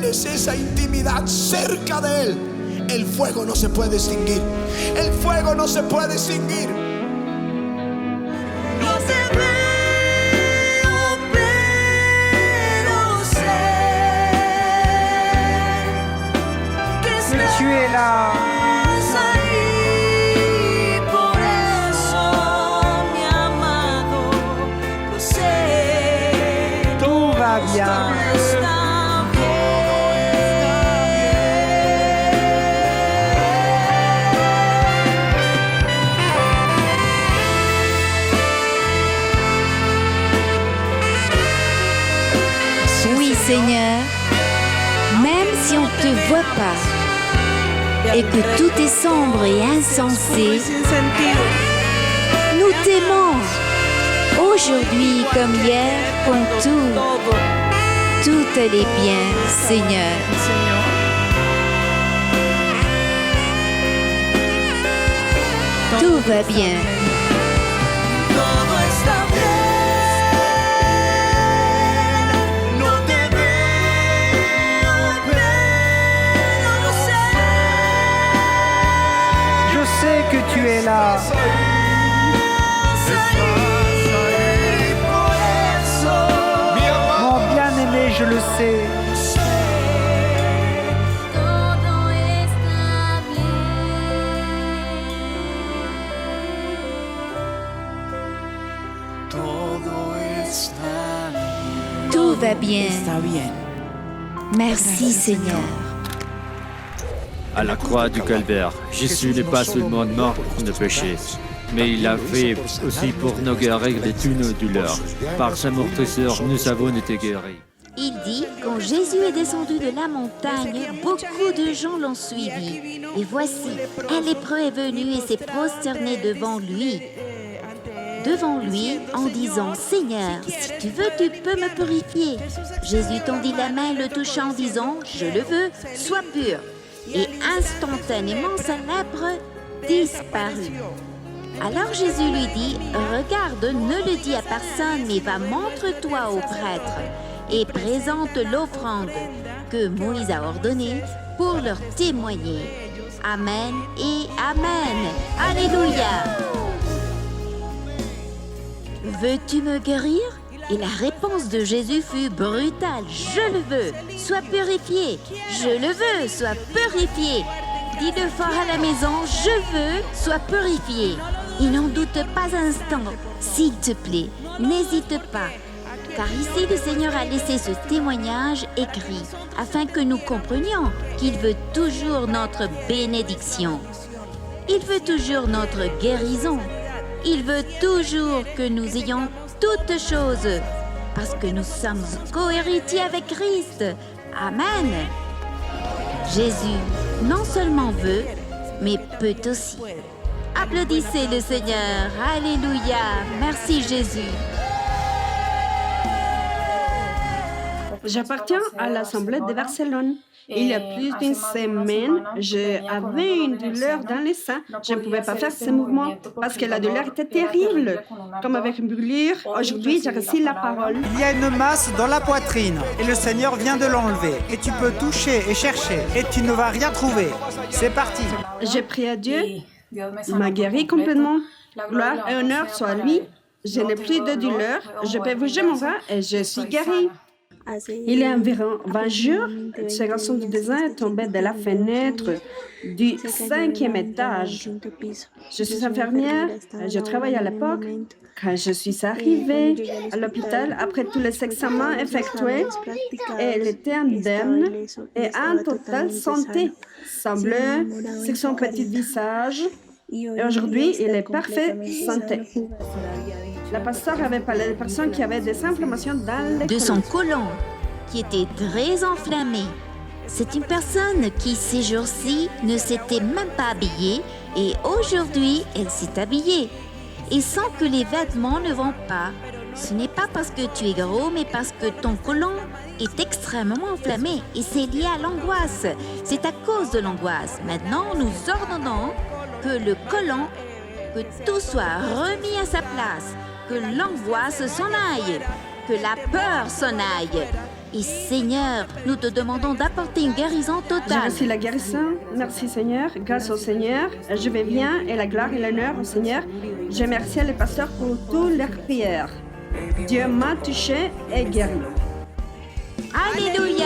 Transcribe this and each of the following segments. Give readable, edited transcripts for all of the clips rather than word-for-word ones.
tienes esa intimidad cerca de Él, el fuego no se puede extinguir. El fuego no se puede extinguir. No te veo, pero sé que Tu es là. estás ahí. Por eso, mi amado, lo sé. Tout va bien. Está Oui, Seigneur, même si on ne te voit pas et que tout est sombre et insensé, nous t'aimons. Aujourd'hui comme hier, pour tout allait bien, Seigneur. Tout va bien. Todo está bien. No te veo, pero lo sé. Je sais que tu es là. Por eso, Mon bien-aimé, je le sais. todo está bien. Todo está bien. Tout va bien. Está bien. Merci, Seigneur. À la croix du calvaire, Jésus n'est pas seulement mort pour nos péchés, mais il a fait aussi pour nos guérir de tous nos douleurs. Par sa meurtrissure, nous avons été guéris. Il dit, quand Jésus est descendu de la montagne, beaucoup de gens l'ont suivi. Et voici, un lépreux est venu et s'est prosterné devant lui, en disant, Seigneur, si tu veux, tu peux me purifier. Jésus tendit la main et le toucha en disant, je le veux, sois pur. Et instantanément, sa lèpre disparut. Alors Jésus lui dit, regarde, ne le dis à personne, mais va, montre-toi au prêtre et présente l'offrande que Moïse a ordonnée pour leur témoigner. Amen et Amen. Alléluia. Veux-tu me guérir? Et la réponse de Jésus fut brutale. Je le veux, sois purifié. Je le veux, sois purifié. Dis-le fort à la maison, je veux, sois purifié. Et n'en doute pas un instant. S'il te plaît, n'hésite pas. Car ici, le Seigneur a laissé ce témoignage écrit afin que nous comprenions qu'il veut toujours notre bénédiction. Il veut toujours notre guérison. Il veut toujours que nous ayons toutes choses parce que nous sommes co-héritiers avec Christ. Amen. Jésus non seulement veut, mais peut aussi. Applaudissez le Seigneur. Alléluia. Merci Jésus. J'appartiens à l'Assemblée de Barcelone. Il y a plus d'une semaine, j'avais une douleur dans les seins. Je ne pouvais pas faire ces mouvements parce que la douleur était terrible. Comme avec une brûlure, aujourd'hui, j'ai reçu la parole. Il y a une masse dans la poitrine et le Seigneur vient de l'enlever. Et tu peux toucher et chercher et tu ne vas rien trouver. C'est parti. J'ai prié à Dieu, il m'a guéri complètement. Gloire et honneur soit à lui. Je n'ai plus de douleur. Je peux bouger mon bras et je suis guérie. Il y a environ 20 jours, ce garçon de 2 ans est tombé de la fenêtre du 5e étage. Je suis infirmière, je travaille à l'époque. Quand je suis arrivée à l'hôpital, après tous les examens effectués, elle était indemne et en totale santé. Semble sur son petit visage. Et aujourd'hui, il est parfait santé. La pasteur avait parlé des personnes qui avaient des inflammations dans les De son côlon, qui était très enflammé. C'est une personne qui, ces jours-ci, ne s'était même pas habillée et aujourd'hui, elle s'est habillée. Et sans que les vêtements ne vont pas. Ce n'est pas parce que tu es gros, mais parce que ton côlon est extrêmement enflammé et c'est lié à l'angoisse. C'est à cause de l'angoisse. Maintenant, nous ordonnons que le côlon, que tout soit remis à sa place, que l'angoisse s'en aille, que la peur s'en aille. Et Seigneur, nous te demandons d'apporter une guérison J'ai totale. reçu la guérison. Merci Seigneur. Grâce au Seigneur, je vais bien et la gloire et l'honneur au Seigneur. Je remercie les pasteurs pour toutes leurs prières. Dieu m'a touché et guéri. Alléluia!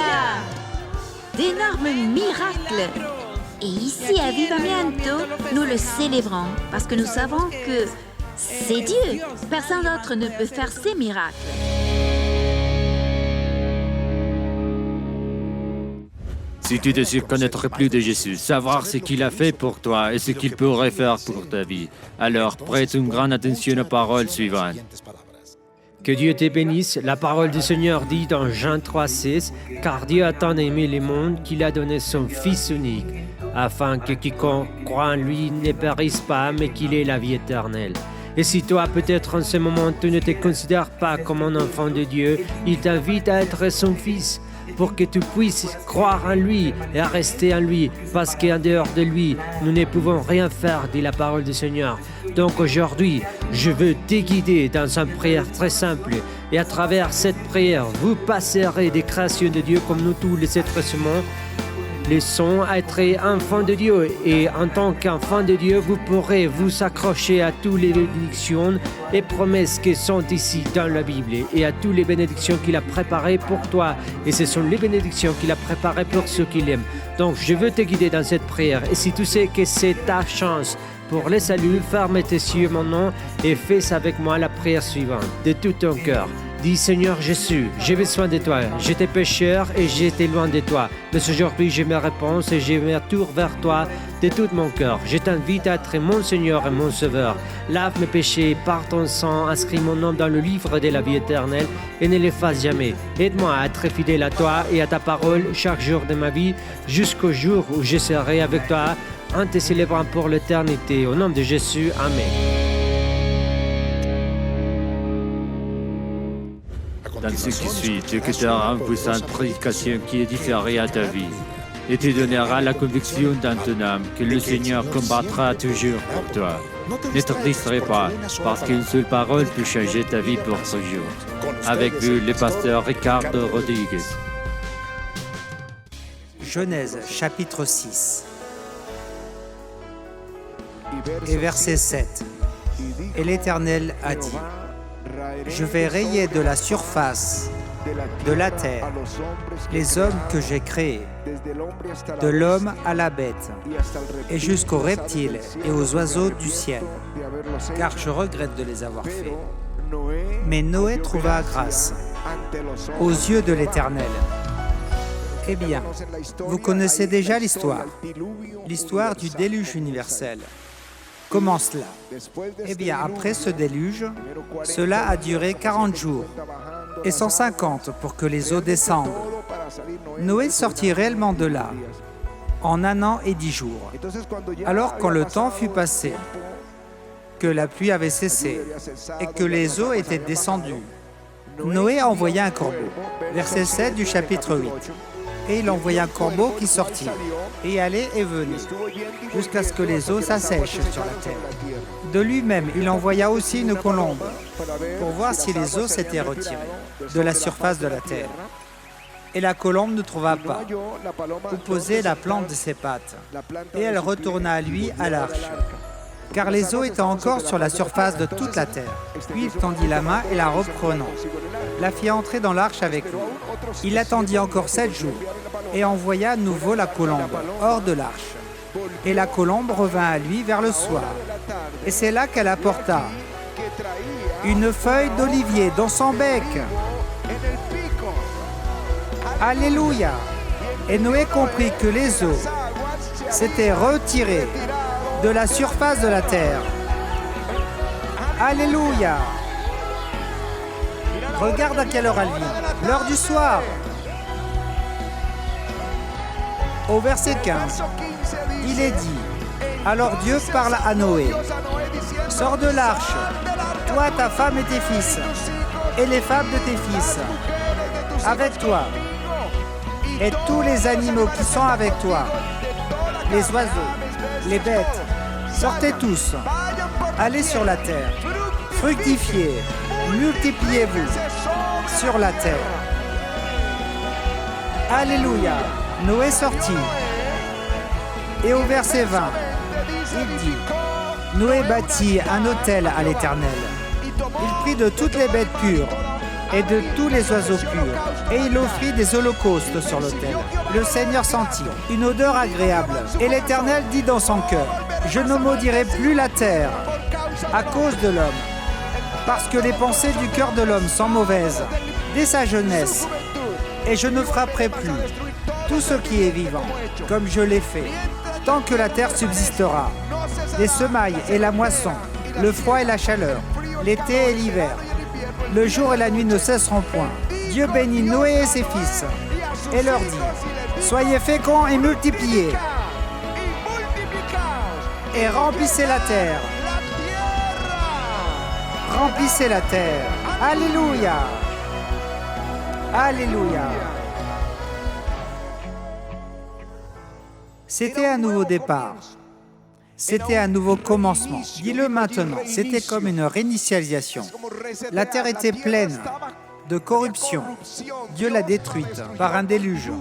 D'énormes miracles. Et ici à Vivamiento, nous le célébrons parce que nous savons que c'est Dieu. Personne d'autre ne peut faire ces miracles. Si tu désires connaître plus de Jésus, savoir ce qu'il a fait pour toi et ce qu'il pourrait faire pour ta vie, alors prête une grande attention aux paroles suivantes. Que Dieu te bénisse. La parole du Seigneur dit dans Jean 3,16 « Car Dieu a tant aimé le monde qu'il a donné son Fils unique, afin que quiconque croit en lui ne périsse pas, mais qu'il ait la vie éternelle. » Et si toi, peut-être en ce moment, tu ne te considères pas comme un enfant de Dieu, il t'invite à être son fils, pour que tu puisses croire en lui et à rester en lui, parce qu'en dehors de lui, nous ne pouvons rien faire, dit la parole du Seigneur. Donc aujourd'hui, je veux te guider dans une prière très simple, et à travers cette prière, vous passerez des créations de Dieu comme nous tous les êtres humains, les sont à être enfants de Dieu, et en tant qu'enfants de Dieu, vous pourrez vous accrocher à toutes les bénédictions et promesses qui sont ici dans la Bible et à toutes les bénédictions qu'il a préparées pour toi. Et ce sont les bénédictions qu'il a préparées pour ceux qui l'aiment. Donc je veux te guider dans cette prière, et si tu sais que c'est ta chance pour le salut, ferme tes yeux maintenant et fais avec moi la prière suivante de tout ton cœur. Dis, Seigneur Jésus, j'ai besoin de toi. J'étais pécheur et j'étais loin de toi. Mais aujourd'hui, je me réponds et je me tourne vers toi de tout mon cœur. Je t'invite à être mon Seigneur et mon Sauveur. Lave mes péchés par ton sang, inscris mon nom dans le livre de la vie éternelle et ne l'efface jamais. Aide-moi à être fidèle à toi et à ta parole chaque jour de ma vie, jusqu'au jour où je serai avec toi en te célébrant pour l'éternité. Au nom de Jésus, Amen. Dans ce qui suit, tu écouteras une puissante prédication qui édifiera à ta vie et te donnera la conviction dans ton âme que le Seigneur combattra toujours pour toi. Ne te distrais pas, parce qu'une seule parole peut changer ta vie pour toujours. Avec vous, le pasteur Ricardo Rodriguez. Genèse chapitre 6 et verset 7. Et l'Éternel a dit: Je vais rayer de la surface de la terre les hommes que j'ai créés, de l'homme à la bête, et jusqu'aux reptiles et aux oiseaux du ciel, car je regrette de les avoir faits. Mais Noé trouva grâce aux yeux de l'Éternel. Eh bien, vous connaissez déjà l'histoire du déluge universel. Comment cela? Eh bien, après ce déluge, cela a duré 40 jours et 150 pour que les eaux descendent. Noé sortit réellement de là en 1 an et 10 jours. Alors, quand le temps fut passé, que la pluie avait cessé et que les eaux étaient descendues, Noé envoya un corbeau. Verset 7 du chapitre 8. Et il envoya un corbeau qui sortit, et allait et venait, jusqu'à ce que les eaux s'assèchent sur la terre. De lui-même, il envoya aussi une colombe, pour voir si les eaux s'étaient retirées de la surface de la terre. Et la colombe ne trouva pas où poser la plante de ses pattes, et elle retourna à lui à l'arche, car les eaux étaient encore sur la surface de toute la terre. Puis il tendit la main et la reprenant, la fit entrer dans l'arche avec lui. Il attendit encore 7 jours et envoya à nouveau la colombe hors de l'arche. Et la colombe revint à lui vers le soir. Et c'est là qu'elle apporta une feuille d'olivier dans son bec. Alléluia! Et Noé comprit que les eaux s'étaient retirées de la surface de la terre. Alléluia! Regarde à quelle heure elle vient. L'heure du soir. Au verset 15, il est dit: Alors Dieu parle à Noé. Sors de l'arche, toi, ta femme et tes fils, et les femmes de tes fils, avec toi, et tous les animaux qui sont avec toi, les oiseaux, les bêtes, sortez tous, allez sur la terre, fructifiez, multipliez-vous sur la terre. Alléluia. Noé sortit. Et au verset 20, il dit, Noé bâtit un autel à l'Éternel. Il prit de toutes les bêtes pures et de tous les oiseaux purs, et il offrit des holocaustes sur l'autel. Le Seigneur sentit une odeur agréable, et l'Éternel dit dans son cœur, je ne maudirai plus la terre à cause de l'homme, parce que les pensées du cœur de l'homme sont mauvaises dès sa jeunesse, et je ne frapperai plus tout ce qui est vivant, comme je l'ai fait, tant que la terre subsistera. Les semailles et la moisson, le froid et la chaleur, l'été et l'hiver, le jour et la nuit ne cesseront point. Dieu bénit Noé et ses fils, et leur dit, soyez féconds et multipliez, et remplissez la terre. Remplissez la terre. Alléluia. Alléluia. C'était un nouveau départ. C'était un nouveau commencement. Dis-le maintenant. C'était comme une réinitialisation. La terre était pleine de corruption. Dieu l'a détruite par un déluge.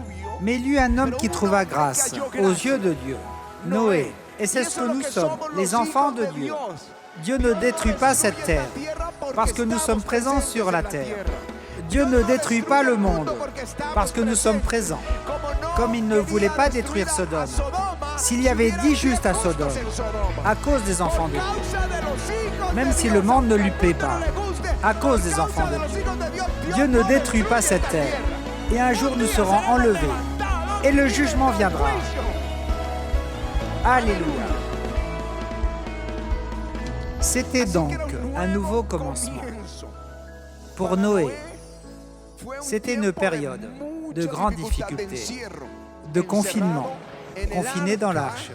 Mais il y eut un homme qui trouva grâce aux yeux de Dieu, Noé. Et c'est ce que nous sommes, les enfants de Dieu. Dieu ne détruit pas cette terre parce que nous sommes présents sur la terre. Dieu ne détruit pas le monde parce que nous sommes présents. Comme il ne voulait pas détruire Sodome, s'il y avait 10 justes à Sodome, à cause des enfants de Dieu, même si le monde ne lui plaît pas, à cause des enfants de Dieu, Dieu ne détruit pas cette terre. Et un jour nous serons enlevés et le jugement viendra. Alléluia. C'était donc un nouveau commencement. Pour Noé, c'était une période de grandes difficultés, de confinement, confiné dans l'arche.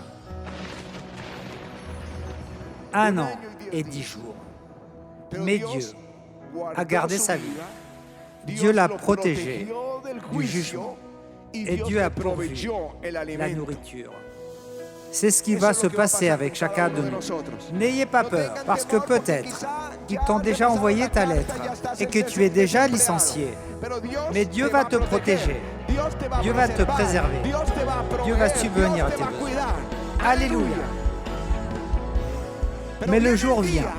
1 an et 10 jours. Mais Dieu a gardé sa vie. Dieu l'a protégé du jugement. Et Dieu a pourvu la nourriture. C'est ce qui va se passer avec chacun de nous. N'ayez pas peur, parce que peut-être qu'ils t'ont déjà envoyé ta lettre et que tu es déjà licencié. Mais Dieu va te protéger. Dieu va te préserver. Dieu va subvenir à tes besoins. Alléluia. Mais le jour vient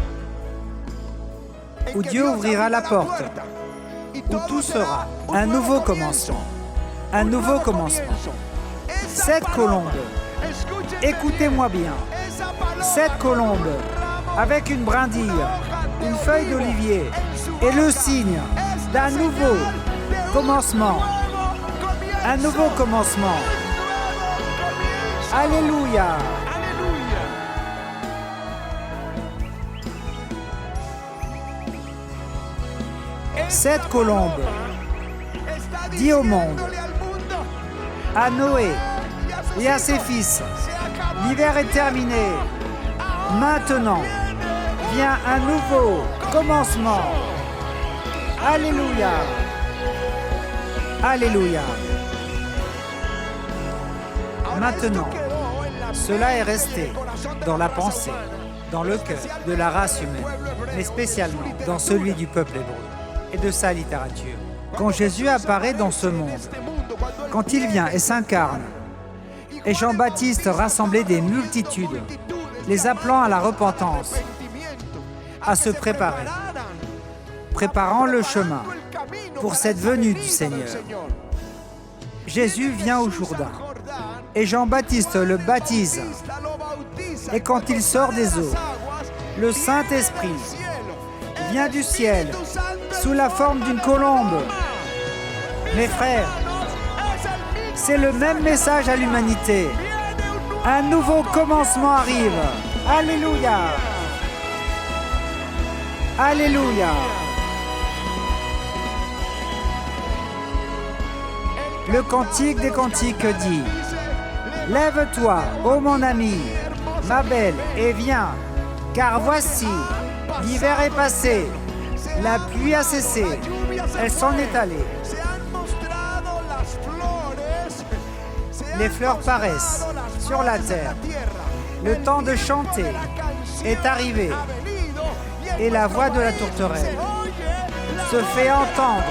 où Dieu ouvrira la porte, où tout sera un nouveau commencement. Un nouveau commencement. Cette colombe, écoutez-moi bien, cette colombe avec une brindille, une feuille d'olivier est le signe d'un nouveau commencement. Un nouveau commencement. Alléluia. Cette colombe dit au monde, à Noé et à ses fils, l'hiver est terminé. Maintenant vient un nouveau commencement. Alléluia. Alléluia. Maintenant, cela est resté dans la pensée, dans le cœur de la race humaine, mais spécialement dans celui du peuple hébreu et de sa littérature. Quand Jésus apparaît dans ce monde, quand il vient et s'incarne, et Jean-Baptiste rassemblait des multitudes, les appelant à la repentance, à se préparer, préparant le chemin pour cette venue du Seigneur. Jésus vient au Jourdain et Jean-Baptiste le baptise. Et quand il sort des eaux, le Saint-Esprit vient du ciel sous la forme d'une colombe. Mes frères, c'est le même message à l'humanité. Un nouveau commencement arrive. Alléluia. Alléluia. Le cantique des cantiques dit: lève-toi, ô mon ami, ma belle, et viens, car voici, l'hiver est passé, la pluie a cessé, elle s'en est allée. Les fleurs paraissent sur la terre. Le temps de chanter est arrivé. Et la voix de la tourterelle se fait entendre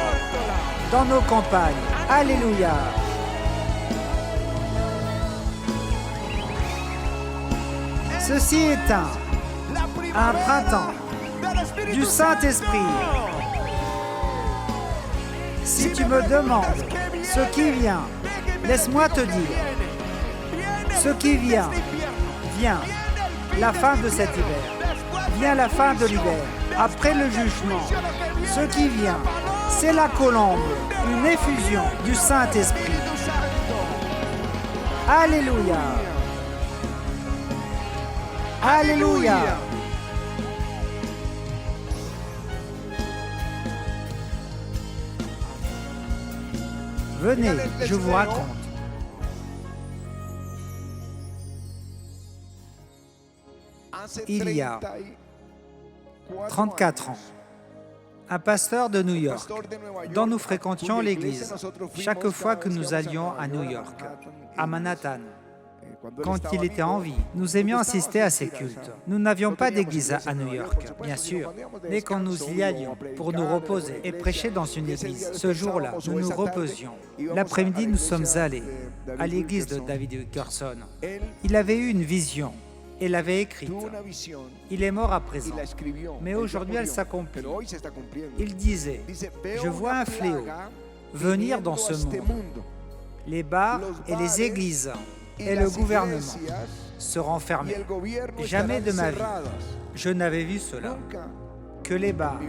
dans nos campagnes. Alléluia. Ceci est un printemps du Saint-Esprit. Si tu me demandes ce qui vient, laisse-moi te dire. Ce qui vient, la fin de cet hiver, vient la fin de l'hiver, après le jugement. Ce qui vient, c'est la colombe, une effusion du Saint-Esprit. Alléluia. Alléluia. Venez, je vous raconte. Il y a 34 ans, un pasteur de New York, dont nous fréquentions l'église chaque fois que nous allions à New York, à Manhattan. Quand il était en vie, nous aimions assister à ses cultes. Nous n'avions pas d'église à New York, bien sûr, mais quand nous y allions pour nous reposer et prêcher dans une église, ce jour-là, nous nous reposions. L'après-midi, nous sommes allés à l'église de David Wilkerson. Il avait eu une vision et l'avait écrite. Il est mort à présent, mais aujourd'hui elle s'accomplit. Il disait, je vois un fléau venir dans ce monde. Les bars et les églises et le gouvernement seront fermés. Jamais de ma vie, je n'avais vu cela, que les bars,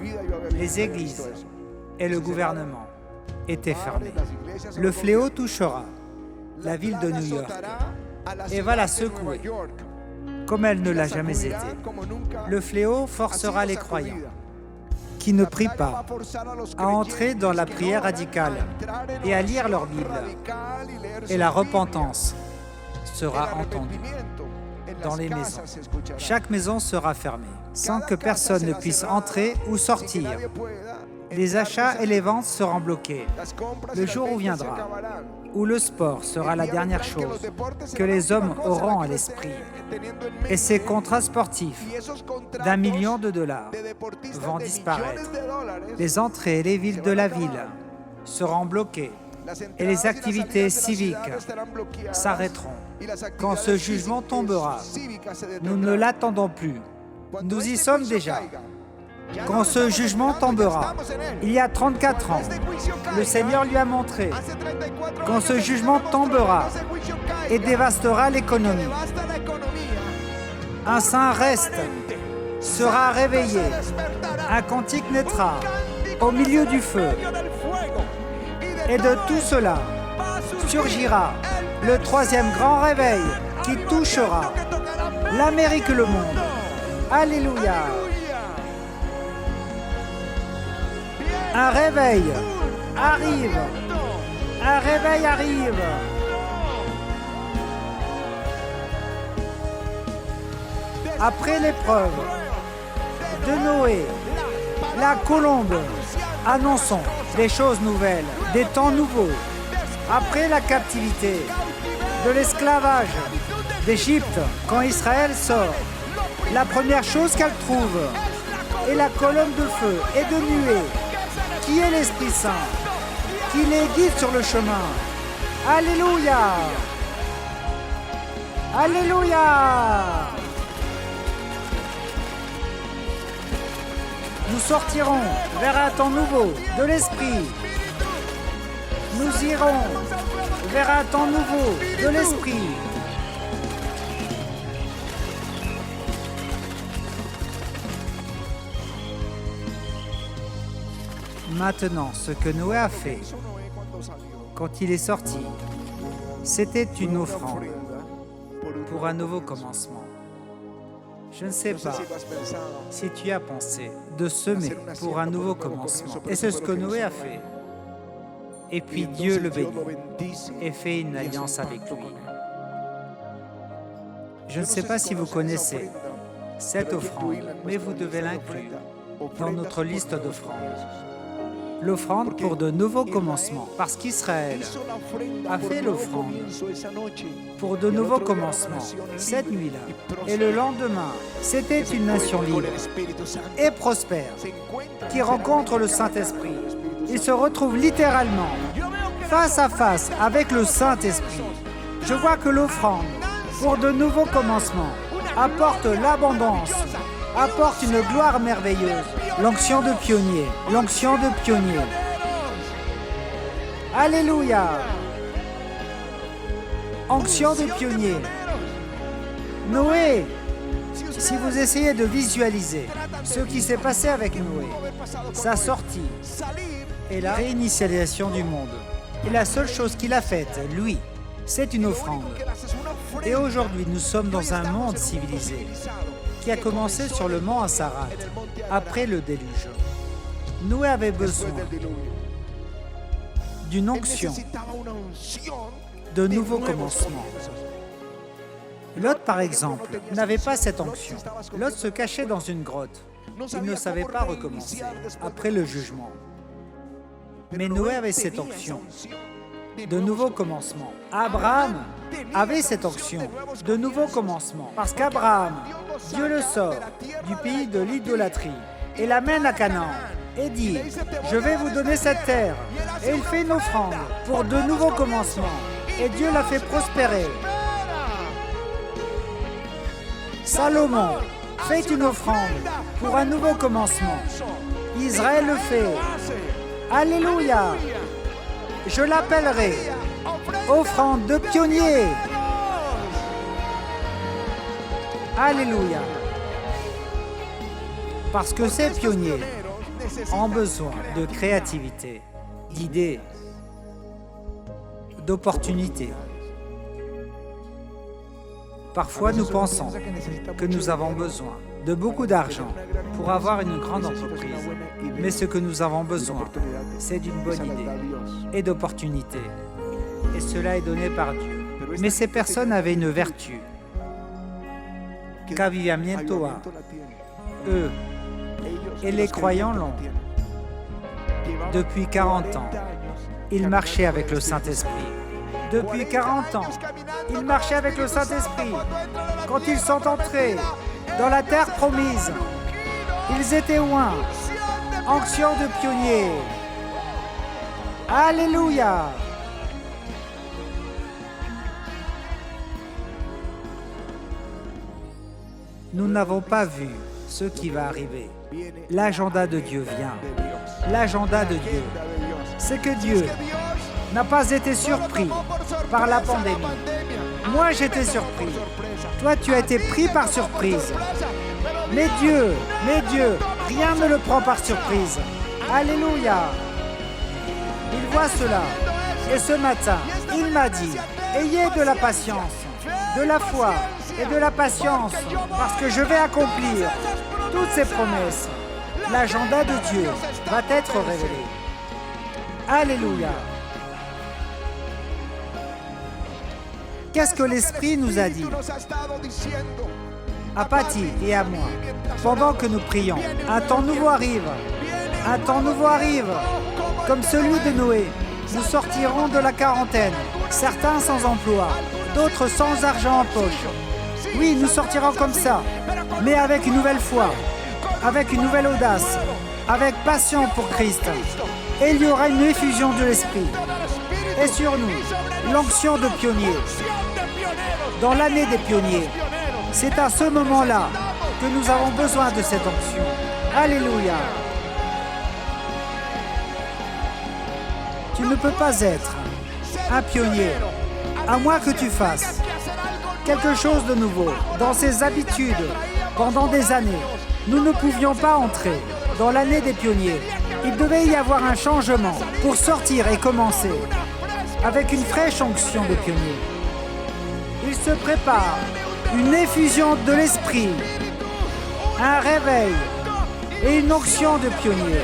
les églises et le gouvernement étaient fermés. Le fléau touchera la ville de New York et va la secouer, comme elle ne l'a jamais été. Le fléau forcera les croyants qui ne prient pas à entrer dans la prière radicale et à lire leur Bible. Et la repentance sera entendue dans les maisons. Chaque maison sera fermée, sans que personne ne puisse entrer ou sortir. Les achats et les ventes seront bloqués. Le jour où viendra, où le sport sera la dernière chose que les hommes auront à l'esprit. Et ces contrats sportifs d'1 million de dollars vont disparaître. Les entrées et les villes de la ville seront bloquées et les activités civiques s'arrêteront. Quand ce jugement tombera, nous ne l'attendons plus. Nous y sommes déjà. Quand ce jugement tombera, il y a 34 ans, le Seigneur lui a montré. Quand ce jugement tombera et dévastera l'économie, un saint reste, sera réveillé, un cantique naîtra au milieu du feu. Et de tout cela surgira le 3e grand réveil qui touchera l'Amérique et le monde. Alléluia! Un réveil arrive. Un réveil arrive. Après l'épreuve de Noé, la colombe, annonçons des choses nouvelles, des temps nouveaux. Après la captivité, de l'esclavage d'Égypte, quand Israël sort, la première chose qu'elle trouve est la colonne de feu et de nuée, qui est l'Esprit Saint, qui les guide sur le chemin. Alléluia! Alléluia! Nous sortirons vers un temps nouveau de l'Esprit. Nous irons vers un temps nouveau de l'Esprit. Maintenant, ce que Noé a fait quand il est sorti, c'était une offrande pour un nouveau commencement. Je ne sais pas si tu as pensé de semer pour un nouveau commencement. Et c'est ce que Noé a fait. Et puis Dieu le bénit et fait une alliance avec lui. Je ne sais pas si vous connaissez cette offrande, mais vous devez l'inclure dans notre liste d'offrandes. L'offrande pour de nouveaux commencements, parce qu'Israël a fait l'offrande pour de nouveaux commencements cette nuit-là. Et le lendemain, c'était une nation libre et prospère qui rencontre le Saint-Esprit. Il se retrouve littéralement face à face avec le Saint-Esprit. Je vois que l'offrande pour de nouveaux commencements apporte l'abondance, apporte une gloire merveilleuse. L'onction de pionnier, l'onction de pionnier. Alléluia. Onction de pionnier. Noé, si vous essayez de visualiser ce qui s'est passé avec Noé, sa sortie et la réinitialisation du monde, et la seule chose qu'il a faite, lui, c'est une offrande. Et aujourd'hui, nous sommes dans un monde civilisé qui a commencé sur le mont Assarat, après le déluge. Noé avait besoin d'une onction, de nouveaux commencements. Lot, par exemple, n'avait pas cette onction. Lot se cachait dans une grotte. Il ne savait pas recommencer après le jugement. Mais Noé avait cette onction, de nouveaux commencements. Abraham avait cette onction, de nouveaux commencements. Parce qu'Abraham, Dieu le sort du pays de l'idolâtrie et l'amène à Canaan et dit « Je vais vous donner cette terre ». Et il fait une offrande pour de nouveaux commencements. Et Dieu l'a fait prospérer. Salomon fait une offrande pour un nouveau commencement. Israël le fait. Alléluia. Je l'appellerai offrande de pionnier. Alléluia. Parce que ces pionniers ont besoin de créativité, d'idées, d'opportunités. Parfois, nous pensons que nous avons besoin de beaucoup d'argent pour avoir une grande entreprise. Mais ce que nous avons besoin, c'est d'une bonne idée et d'opportunités. Et cela est donné par Dieu. Mais ces personnes avaient une vertu. Qu'avivamiento a. Eux et les croyants l'ont. Depuis 40 ans, ils marchaient avec le Saint-Esprit. Depuis 40 ans, ils marchaient avec le Saint-Esprit. Quand ils sont entrés dans la terre promise, ils étaient oints, onction de pionniers. Alléluia! Nous n'avons pas vu ce qui va arriver. L'agenda de Dieu vient. L'agenda de Dieu, c'est que Dieu n'a pas été surpris par la pandémie. Moi, j'étais surpris. Toi, tu as été pris par surprise. Mais Dieu, rien ne le prend par surprise. Alléluia. Il voit cela. Et ce matin, il m'a dit, ayez de la patience, de la foi et de la patience, parce que je vais accomplir toutes ces promesses. L'agenda de Dieu va être révélé. Alléluia. Qu'est-ce que l'Esprit nous a dit à Patty et à moi pendant que nous prions? Un temps nouveau arrive. Un temps nouveau arrive. Comme celui de Noé. Nous sortirons de la quarantaine. Certains sans emploi, d'autres sans argent en poche. Oui, nous sortirons comme ça, mais avec une nouvelle foi, avec une nouvelle audace, avec passion pour Christ. Et il y aura une effusion de l'Esprit. Et sur nous, l'onction de pionnier. Dans l'année des pionniers, c'est à ce moment-là que nous avons besoin de cette onction. Alléluia. Tu ne peux pas être un pionnier, à moins que tu fasses quelque chose de nouveau dans ses habitudes pendant des années. Nous ne pouvions pas entrer dans l'année des pionniers. Il devait y avoir un changement pour sortir et commencer avec une fraîche onction de pionnier. Il se prépare une effusion de l'esprit, un réveil et une onction de pionnier.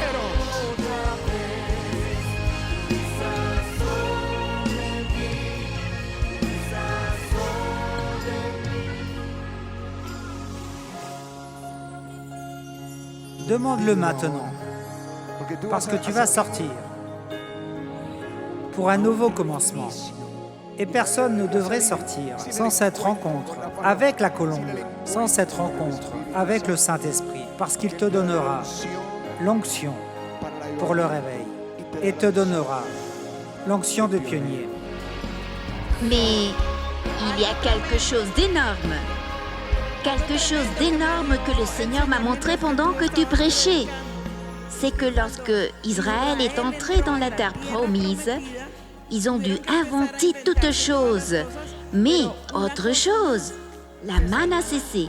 Demande-le maintenant, parce que tu vas sortir pour un nouveau commencement. Et personne ne devrait sortir sans cette rencontre avec la colombe, sans cette rencontre avec le Saint-Esprit, parce qu'il te donnera l'onction pour le réveil et te donnera l'onction de pionnier. Mais il y a quelque chose d'énorme. quelque chose d'énorme que le Seigneur m'a montré pendant que tu prêchais. C'est que lorsque Israël est entré dans la terre promise, ils ont dû inventer toutes choses. Mais autre chose, la manne a cessé.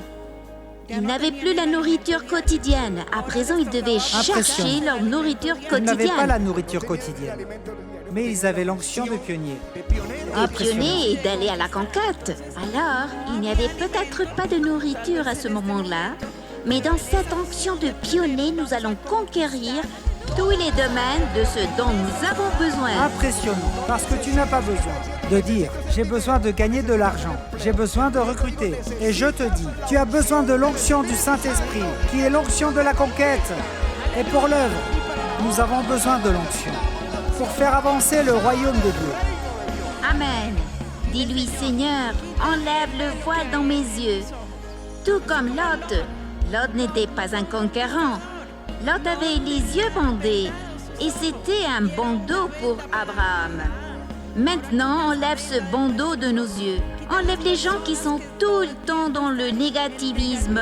Ils n'avaient plus la nourriture quotidienne. À présent, ils devaient chercher leur nourriture Ils n'avaient pas quotidienne. la nourriture quotidienne, mais ils avaient l'onction de pionnier. De pionner et d'aller à la conquête. Alors, il n'y avait peut-être pas de nourriture à ce moment-là, mais dans cette onction de pionnier, nous allons conquérir tous les domaines de ce dont nous avons besoin. Impressionnant, parce que tu n'as pas besoin de dire « j'ai besoin de gagner de l'argent, j'ai besoin de recruter ». Et je te dis, tu as besoin de l'onction du Saint-Esprit, qui est l'onction de la conquête. Et pour l'œuvre, nous avons besoin de l'onction, pour faire avancer le royaume de Dieu. Amen. Dis-lui, Seigneur, enlève le voile dans mes yeux. Tout comme Lot. Lot n'était pas un conquérant. Lot avait les yeux bandés et c'était un bandeau pour Abraham. Maintenant, enlève ce bandeau de nos yeux. Enlève les gens qui sont tout le temps dans le négativisme,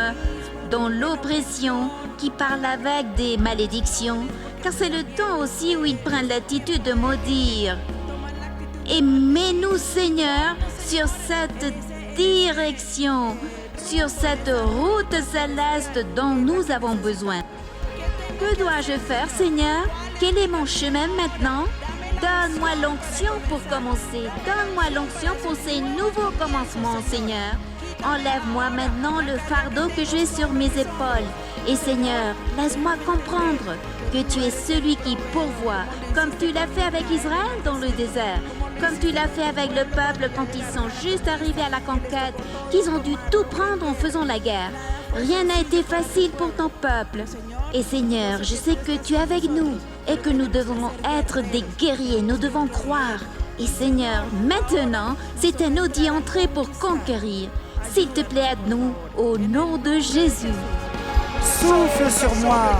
dans l'oppression, qui parlent avec des malédictions, car c'est le temps aussi où ils prennent l'attitude de maudire. Et mets-nous, Seigneur, sur cette direction, sur cette route céleste dont nous avons besoin. Que dois-je faire, Seigneur? Quel est mon chemin maintenant? Donne-moi l'onction pour commencer. Donne-moi l'onction pour ces nouveaux commencements, Seigneur. Enlève-moi maintenant le fardeau que j'ai sur mes épaules. Et Seigneur, laisse-moi comprendre que tu es celui qui pourvoit, comme tu l'as fait avec Israël dans le désert, comme tu l'as fait avec le peuple quand ils sont juste arrivés à la conquête, qu'ils ont dû tout prendre en faisant la guerre. Rien n'a été facile pour ton peuple. Et Seigneur, je sais que tu es avec nous et que nous devons être des guerriers, nous devons croire. Et Seigneur, maintenant, c'est à nous d'y entrer pour conquérir. S'il te plaît, aide-nous au nom de Jésus. Souffle sur moi,